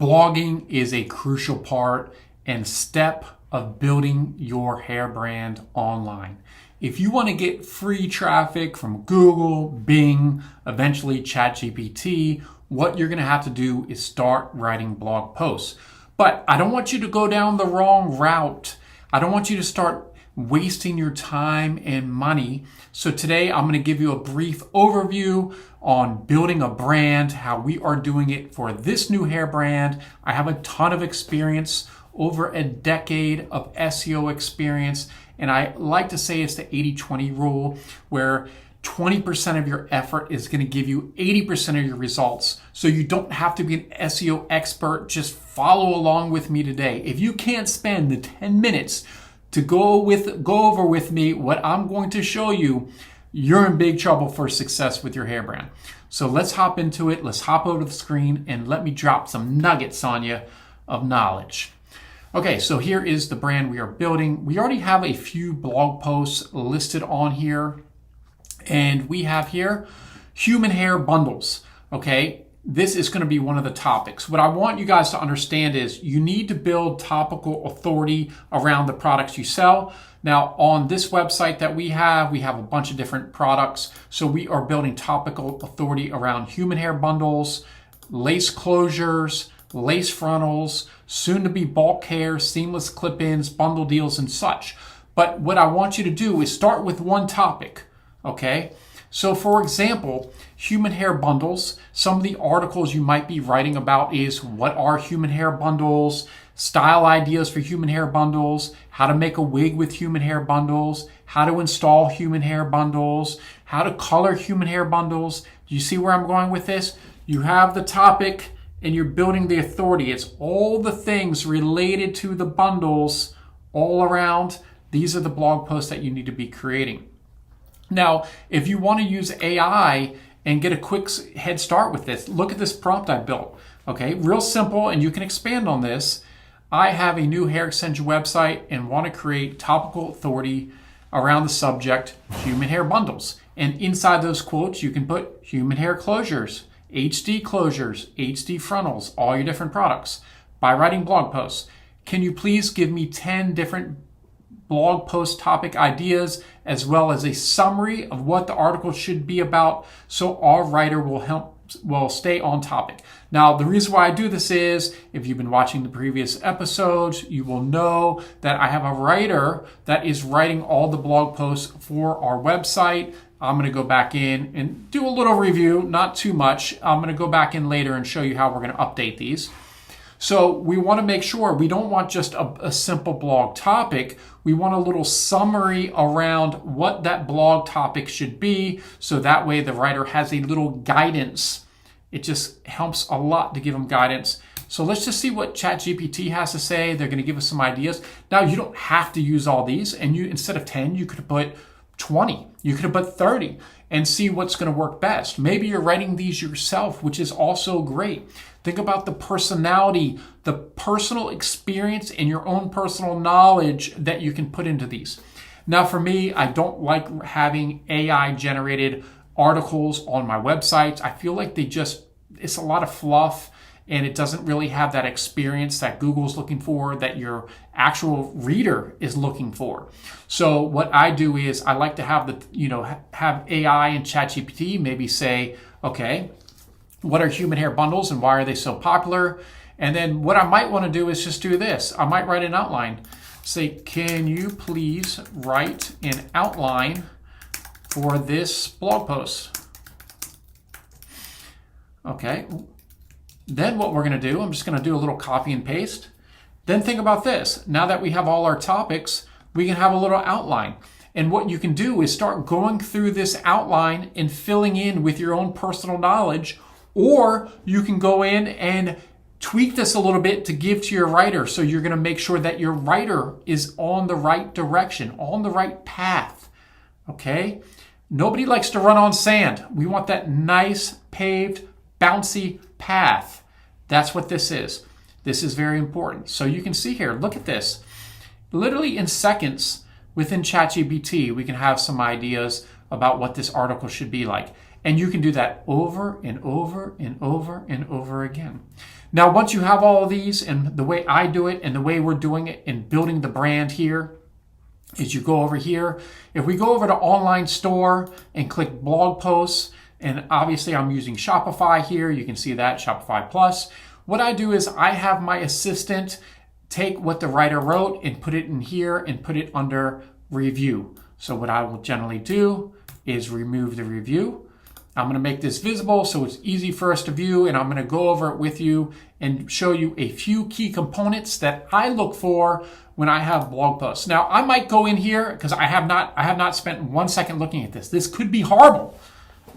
Blogging is a crucial part and step of building your hair brand online. If you want to get free traffic from Google, Bing, eventually ChatGPT, what you're going to have to do is start writing blog posts. But I don't want you to go down the wrong route. I don't want you to start wasting your time and money. So today I'm going to give you a brief overview on building a brand, how we are doing it for this new hair brand. I have a ton of experience, over a decade of SEO experience, and I like to say it's the 80-20 rule, where 20% of your effort is going to give you 80% of your results. So you don't have to be an SEO expert. Just follow along with me today. If you can't spend the 10 minutes to go over with me what I'm going to show you, you're in big trouble for success with your hair brand. So let's hop into it. Let's hop over to the screen and let me drop some nuggets on you of knowledge. Okay, so here is the brand we are building. We already have a few blog posts listed on here. And we have here human hair bundles. Okay, this is going to be one of the topics. What I want you guys to understand is you need to build topical authority around the products you sell. Now, on this website that we have a bunch of different products. So we are building topical authority around human hair bundles, lace closures, lace frontals, soon to be bulk hair, seamless clip-ins, bundle deals, and such. But what I want you to do is start with one topic. Okay, so for example, human hair bundles, some of the articles you might be writing about is what are human hair bundles, style ideas for human hair bundles, how to make a wig with human hair bundles, how to install human hair bundles, how to color human hair bundles. Do you see where I'm going with this? You have the topic and you're building the authority. It's all the things related to the bundles all around. These are the blog posts that you need to be creating. Now, if you want to use AI and get a quick head start with this, look at this prompt I built. Okay, real simple, and you can expand on this. I have a new hair extension website and want to create topical authority around the subject human hair bundles. And inside those quotes, you can put human hair closures, HD frontals, all your different products by writing blog posts. Can you please give me 10 different blog post topic ideas, as well as a summary of what the article should be about, so our writer will stay on topic. Now, the reason why I do this is, if you've been watching the previous episodes, you will know that I have a writer that is writing all the blog posts for our website. I'm going to go back in and do a little review, not too much. I'm going to go back in later and show you how we're going to update these. So we want to make sure we don't want just a simple blog topic. We want a little summary around what that blog topic should be, so that way the writer has a little guidance. It just helps a lot to give them guidance. So let's just see what ChatGPT has to say. They're going to give us some ideas. Now, you don't have to use all these, and you, instead of 10, you could have put 20. You could have put 30 and see what's going to work best. Maybe you're writing these yourself, which is also great. Think about the personality, the personal experience, and your own personal knowledge that you can put into these. Now, for me, I don't like having AI generated articles on my websites. I feel like it's a lot of fluff, and it doesn't really have that experience that Google's looking for, that your actual reader is looking for. So what I do is I like to have have AI and ChatGPT maybe say, okay, what are human hair bundles and why are they so popular? And then what I might want to do is just do this. I might write an outline. Say, can you please write an outline for this blog post? Okay. Then what we're going to do, I'm just going to do a little copy and paste. Then think about this. Now that we have all our topics, we can have a little outline. And what you can do is start going through this outline and filling in with your own personal knowledge, or you can go in and tweak this a little bit to give to your writer. So you're going to make sure that your writer is on the right direction, on the right path. Okay? Nobody likes to run on sand. We want that nice, paved, bouncy path. That's what this is. This is very important. So you can see here, look at this. Literally in seconds within ChatGPT, we can have some ideas about what this article should be like. And you can do that over and over and over and over again. Now, once you have all of these, and the way I do it and the way we're doing it in building the brand here, is you go over here. If we go over to online store and click blog posts, and obviously I'm using Shopify here, you can see that, Shopify Plus. What I do is I have my assistant take what the writer wrote and put it in here and put it under review. So what I will generally do is remove the review. I'm going to make this visible so it's easy for us to view, and I'm going to go over it with you and show you a few key components that I look for when I have blog posts. Now, I might go in here because I have not spent 1 second looking at this. This could be horrible.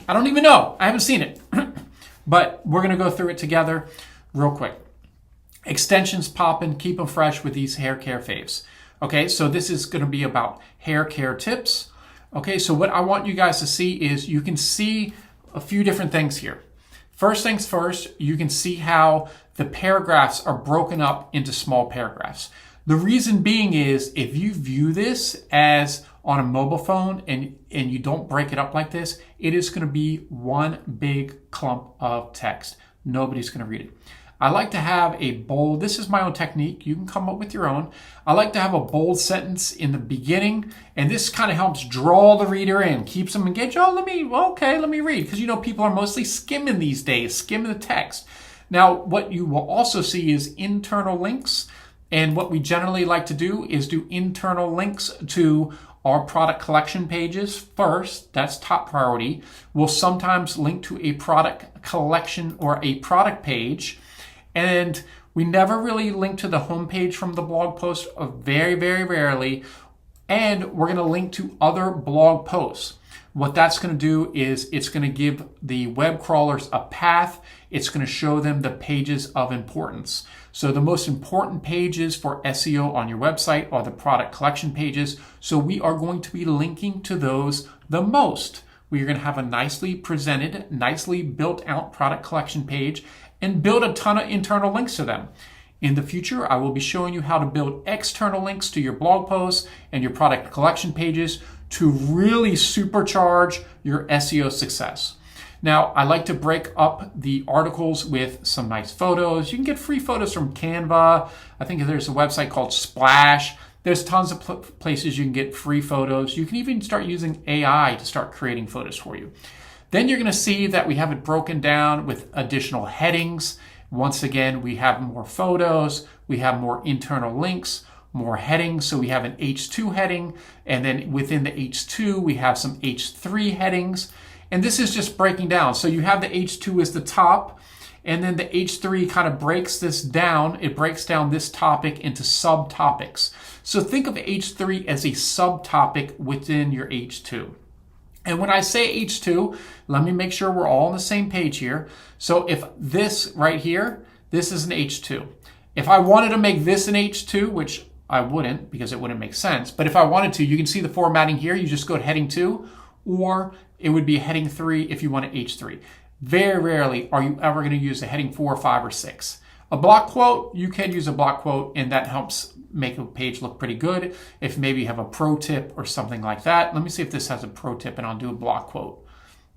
I don't even know. I haven't seen it. But we're going to go through it together real quick. Extensions popping, keep them fresh with these hair care faves. Okay, so this is going to be about hair care tips. Okay, so what I want you guys to see is you can see a few different things here. First things first, you can see how the paragraphs are broken up into small paragraphs. The reason being is if you view this as on a mobile phone and you don't break it up like this, it is going to be one big clump of text. Nobody's going to read it. I like to have a bold, this is my own technique, you can come up with your own. I like to have a bold sentence in the beginning, and this kind of helps draw the reader in, keeps them engaged. Oh, let me read, because you know people are mostly skimming these days, skimming the text. Now, what you will also see is internal links, and what we generally like to do is do internal links to our product collection pages first. That's top priority. We'll sometimes link to a product collection or a product page. And we never really link to the homepage from the blog post, very, very rarely. And we're going to link to other blog posts. What that's going to do is it's going to give the web crawlers a path. It's going to show them the pages of importance. So the most important pages for SEO on your website are the product collection pages. So we are going to be linking to those the most. We are going to have a nicely presented, nicely built out product collection page and build a ton of internal links to them. In the future, I will be showing you how to build external links to your blog posts and your product collection pages to really supercharge your SEO success. Now, I like to break up the articles with some nice photos. You can get free photos from Canva. I think there's a website called Splash. There's tons of places you can get free photos. You can even start using AI to start creating photos for you. Then you're going to see that we have it broken down with additional headings. Once again, we have more photos, we have more internal links, more headings. So we have an H2 heading, and then within the H2, we have some H3 headings. And this is just breaking down. So you have the H2 as the top, and then the H3 kind of breaks this down. It breaks down this topic into subtopics. So think of H3 as a subtopic within your H2. And when I say H2, let me make sure we're all on the same page here. So if this right here, this is an H2. If I wanted to make this an H2, which I wouldn't because it wouldn't make sense, but if I wanted to, you can see the formatting here. You just go to heading 2, or it would be heading 3 if you want an H3. Very rarely are you ever going to use a heading 4, 5, or 6. A block quote, you can use a block quote, and that helps make a page look pretty good. If maybe you have a pro tip or something like that. Let me see if this has a pro tip, and I'll do a block quote.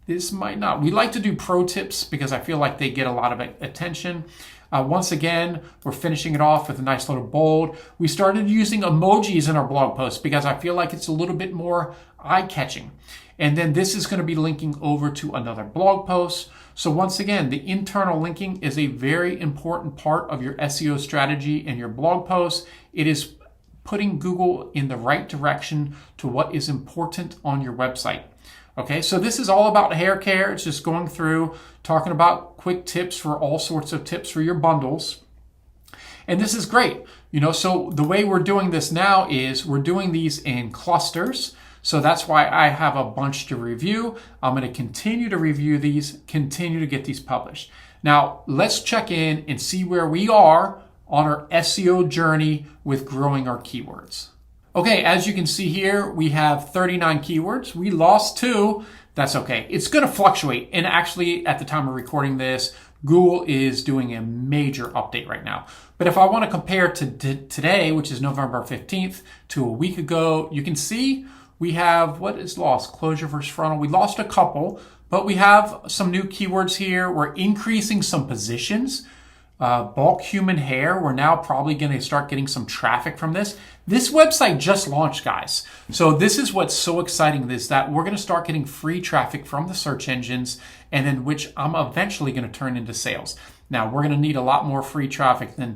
This might not. We like to do pro tips because I feel like they get a lot of attention. Once again, we're finishing it off with a nice little bold. We started using emojis in our blog posts because I feel like it's a little bit more eye-catching. And then this is going to be linking over to another blog post. So once again, the internal linking is a very important part of your SEO strategy and your blog posts. It is putting Google in the right direction to what is important on your website. Okay, so this is all about hair care. It's just going through, talking about quick tips for all sorts of tips for your bundles. And this is great. So the way we're doing this now is we're doing these in clusters. So that's why I have a bunch to review. I'm going to continue to review these, continue to get these published. Now, let's check in and see where we are on our SEO journey with growing our keywords. Okay, as you can see here, we have 39 keywords. We lost 2. That's okay. It's going to fluctuate. And actually, at the time of recording this, Google is doing a major update right now. But if I want to compare to today, which is November 15th, to a week ago, you can see we have, what is lost? Closure versus frontal. We lost a couple, but we have some new keywords here. We're increasing some positions. bulk human hair. We're now probably going to start getting some traffic from this. This website just launched, guys. So this is what's so exciting, is that we're going to start getting free traffic from the search engines, and then which I'm eventually going to turn into sales. Now, we're going to need a lot more free traffic than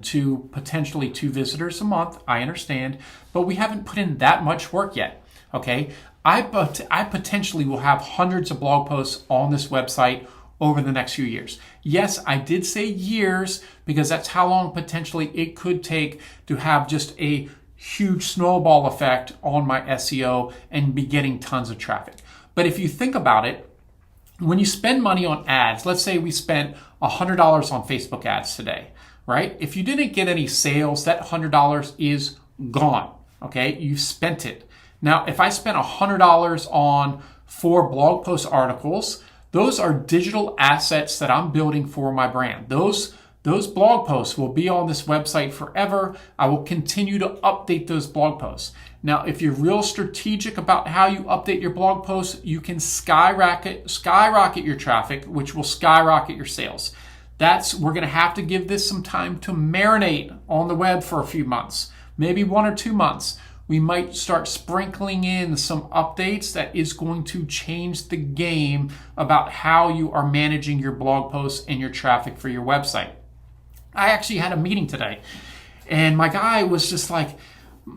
potentially two visitors a month. I understand, but we haven't put in that much work yet. Okay. I potentially will have hundreds of blog posts on this website over the next few years. Yes, I did say years because that's how long potentially it could take to have just a huge snowball effect on my SEO and be getting tons of traffic. But if you think about it, when you spend money on ads, let's say we spent $100 on Facebook ads today, right? If you didn't get any sales, that $100 is gone, okay? You've spent it. Now, if I spent $100 on 4 blog post articles, those are digital assets that I'm building for my brand. Those blog posts will be on this website forever. I will continue to update those blog posts. Now, if you're real strategic about how you update your blog posts, you can skyrocket your traffic, which will skyrocket your sales. We're going to have to give this some time to marinate on the web for a few months, maybe 1 or 2 months. We might start sprinkling in some updates that is going to change the game about how you are managing your blog posts and your traffic for your website. I actually had a meeting today, and my guy was just like,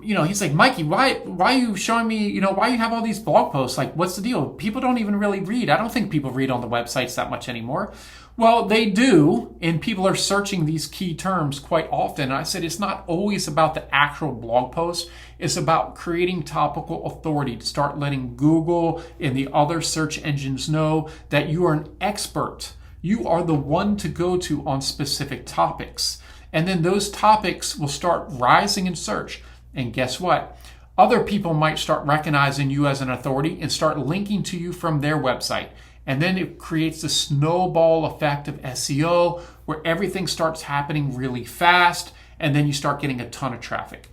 he's like, Mikey, why are you showing me, why you have all these blog posts? Like, what's the deal? People don't even really read. I don't think people read on the websites that much anymore. Well, they do, and people are searching these key terms quite often. And I said, it's not always about the actual blog post. It's about creating topical authority to start letting Google and the other search engines know that you are an expert. You are the one to go to on specific topics. And then those topics will start rising in search. And guess what? Other people might start recognizing you as an authority and start linking to you from their website. And then it creates the snowball effect of SEO where everything starts happening really fast, and then you start getting a ton of traffic.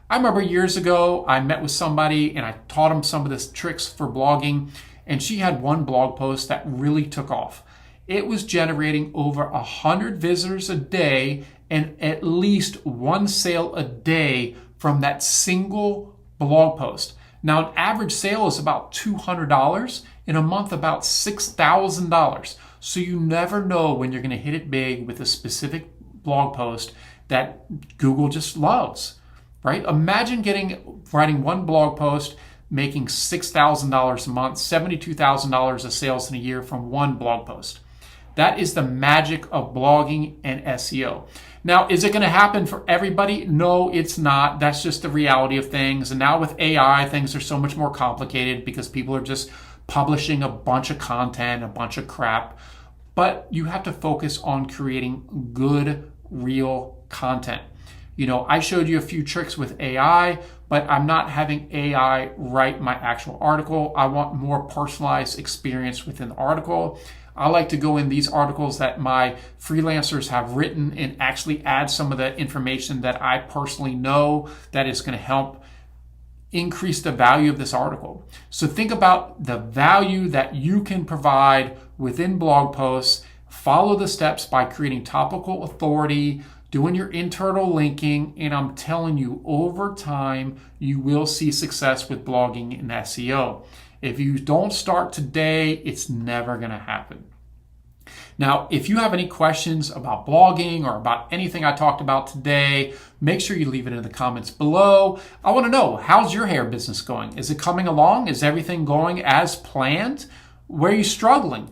I remember years ago, I met with somebody and I taught them some of the tricks for blogging, and she had one blog post that really took off. It was generating over 100 visitors a day and at least 1 sale a day from that single blog post. Now, an average sale is about $200, in a month about $6,000. So you never know when you're going to hit it big with a specific blog post that Google just loves, right? Imagine writing one blog post, making $6,000 a month, $72,000 of sales in a year from one blog post. That is the magic of blogging and SEO. Now, is it going to happen for everybody? No, it's not. That's just the reality of things. And now with AI, things are so much more complicated because people are just publishing a bunch of content, a bunch of crap. But you have to focus on creating good, real content. I showed you a few tricks with AI, but I'm not having AI write my actual article. I want more personalized experience within the article. I like to go in these articles that my freelancers have written and actually add some of the information that I personally know that is going to help increase the value of this article. So think about the value that you can provide within blog posts. Follow the steps by creating topical authority, doing your internal linking, and I'm telling you, over time, you will see success with blogging and SEO. If you don't start today, it's never going to happen. Now, if you have any questions about blogging or about anything I talked about today, make sure you leave it in the comments below. I want to know, how's your hair business going? Is it coming along? Is everything going as planned? Where are you struggling?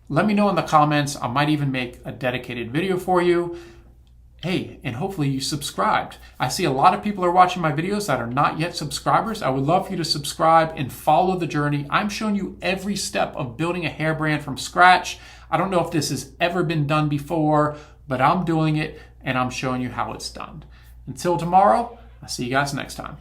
Let me know in the comments. I might even make a dedicated video for you. Hey, and hopefully you subscribed. I see a lot of people are watching my videos that are not yet subscribers. I would love for you to subscribe and follow the journey. I'm showing you every step of building a hair brand from scratch. I don't know if this has ever been done before, but I'm doing it and I'm showing you how it's done. Until tomorrow, I'll see you guys next time.